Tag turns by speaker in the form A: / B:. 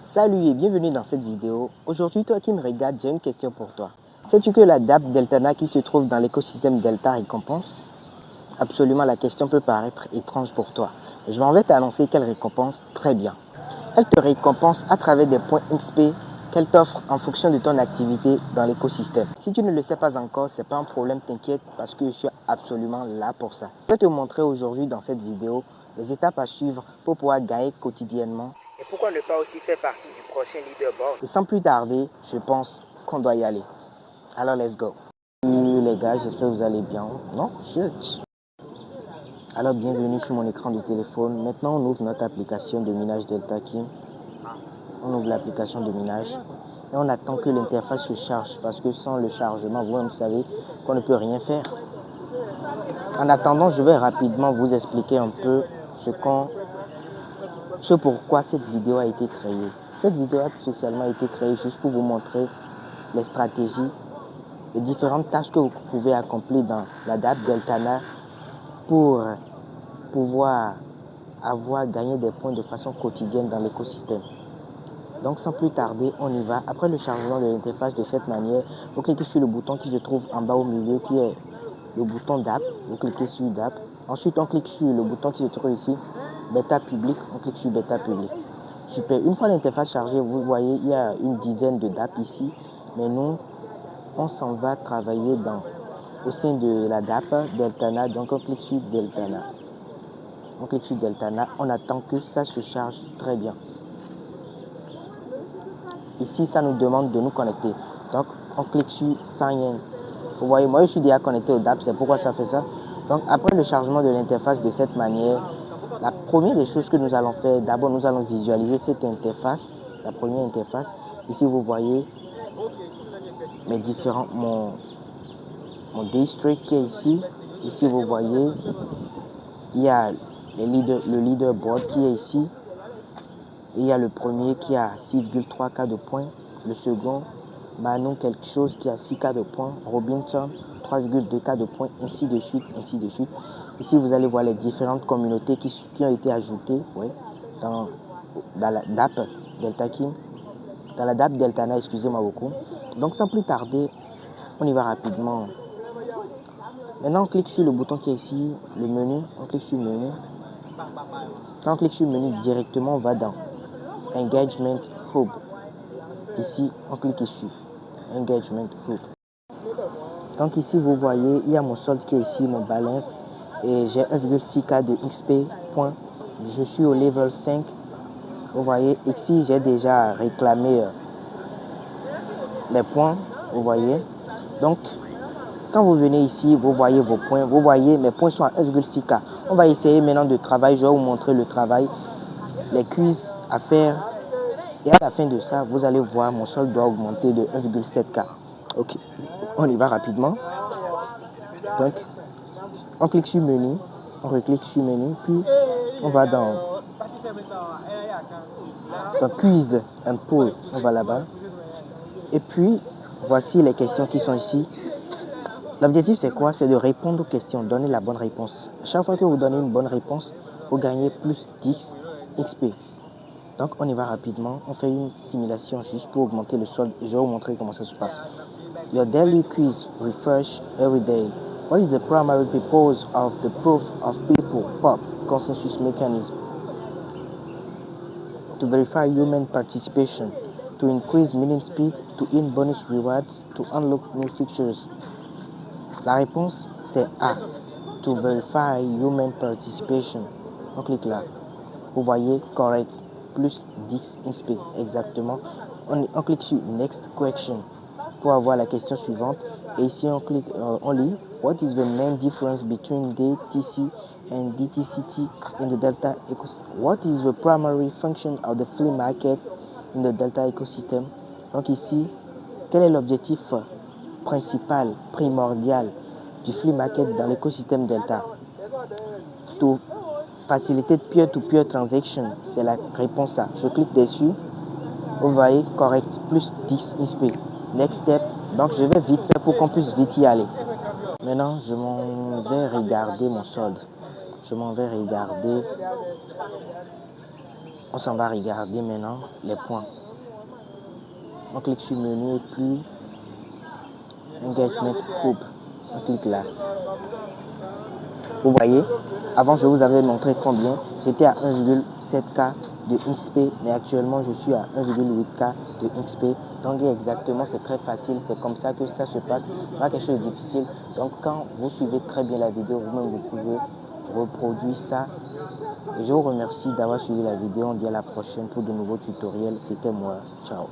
A: Salut et bienvenue dans cette vidéo. Aujourd'hui, toi qui me regardes, j'ai une question pour toi. Sais-tu que la DApp Deltana qui se trouve dans l'écosystème Delta récompense? Absolument, la question peut paraître étrange pour toi. Je m'en vais t'annoncer qu'elle récompense très bien. Elle te récompense à travers des points XP qu'elle t'offre en fonction de ton activité dans l'écosystème. Si tu ne le sais pas encore, c'est pas un problème, t'inquiète, parce que je suis absolument là pour ça. Je vais te montrer aujourd'hui dans cette vidéo les étapes à suivre pour pouvoir gagner quotidiennement. Et pourquoi ne pas aussi faire partie du prochain leaderboard? Et sans plus tarder, je pense qu'on doit y aller. Alors, let's go. Salut les gars, j'espère que vous allez bien. Non, chut. Alors, bienvenue sur mon écran de téléphone. Maintenant, on ouvre notre application de minage Delta King. On ouvre l'application de minage et on attend que l'interface se charge parce que sans le chargement, vous savez qu'on ne peut rien faire. En attendant, je vais rapidement vous expliquer un peu ce pourquoi cette vidéo a été créée. Cette vidéo a spécialement été créée juste pour vous montrer les stratégies, les différentes tâches que vous pouvez accomplir dans la DApp Deltana pour pouvoir gagné des points de façon quotidienne dans l'écosystème. Donc sans plus tarder, on y va. Après le chargement de l'interface de cette manière, vous cliquez sur le bouton qui se trouve en bas au milieu qui est le bouton DApp. Vous cliquez sur DApp. Ensuite, on clique sur le bouton qui se trouve ici, Bêta public. On clique sur Bêta public. Super. Une fois l'interface chargée, vous voyez, il y a une dizaine de DApp ici. Mais nous, on s'en va travailler au sein de la DApp Deltana. Donc on clique sur Deltana. On clique sur Deltana. On attend que ça se charge très bien. Ici, ça nous demande de nous connecter. Donc, on clique sur Sign in. Vous voyez, moi, je suis déjà connecté au DApp. C'est pourquoi ça fait ça. Donc, après le chargement de l'interface de cette manière, la première des choses que nous allons faire, d'abord, nous allons visualiser cette interface. La première interface. Ici, vous voyez mes différents, mon district qui est ici. Ici, vous voyez, il y a le leaderboard qui est ici. Il y a le premier qui a 6,3K de points. Le second, Manon quelque chose qui a 6K de points. Robinson, 3,2K de points, ainsi de suite, ainsi de suite. Ici, vous allez voir les différentes communautés qui ont été ajoutées dans la DApp Delta King. Dans la DApp Deltana, excusez-moi beaucoup. Donc, sans plus tarder, on y va rapidement. Maintenant, on clique sur le bouton qui est ici, le menu. On clique sur menu. Quand on clique sur menu, directement, on va dans Engagement Hub. Ici, on clique ici. Engagement Hub. Donc ici, vous voyez, il y a mon solde qui est ici, mon balance. Et j'ai 1,6K de XP points. Je suis au level 5. Vous voyez, ici, j'ai déjà réclamé les points. Vous voyez. Donc, quand vous venez ici, vous voyez vos points. Vous voyez, mes points sont à 1,6K. On va essayer maintenant de travailler. Je vais vous montrer le travail. Les quiz à faire. Et à la fin de ça, vous allez voir, mon solde doit augmenter de 1,7K. Ok, on y va rapidement. Donc, on clique sur menu, on reclique sur menu, puis on va dans quiz and poll, on va là-bas. Et puis, voici les questions qui sont ici. L'objectif, c'est quoi? C'est de répondre aux questions, donner la bonne réponse. Chaque fois que vous donnez une bonne réponse, vous gagnez plus d'X XP. Donc, on y va rapidement. On fait une simulation juste pour augmenter le solde. Je vais vous montrer comment ça se passe. Your daily quiz refresh every day. What is the primary purpose of the proof of people pop consensus mechanism? To verify human participation, to increase meeting speed, to earn bonus rewards, to unlock new features. La réponse, c'est A. To verify human participation. On clique là. Vous voyez, correct. Plus 10 XP, exactement. On clique sur Next Question pour avoir la question suivante. Et ici, on clique, on lit. What is the main difference between DTC and DTCT in the Delta ecosystem? What is the primary function of the flea market in the Delta ecosystem? Donc ici, quel est l'objectif principal, primordial du flea market dans l'écosystème Delta? To faciliter peer-to-peer transaction, c'est la réponse A. Je clique dessus. Vous voyez, correct, plus 10 XP. Next step. Donc, je vais vite faire pour qu'on puisse vite y aller. Maintenant, je m'en vais regarder mon solde. Je m'en vais regarder On s'en va regarder maintenant les points. On clique sur menu et puis Engagement Group. On clique là. Vous voyez, avant je vous avais montré combien j'étais à 1,7K de XP, mais actuellement je suis à 1,8K de XP. Donc exactement, c'est très facile, c'est comme ça que ça se passe, pas quelque chose de difficile. Donc quand vous suivez très bien la vidéo, vous-même vous pouvez reproduire ça. Et je vous remercie d'avoir suivi la vidéo. On dit à la prochaine pour de nouveaux tutoriels. C'était moi. Ciao.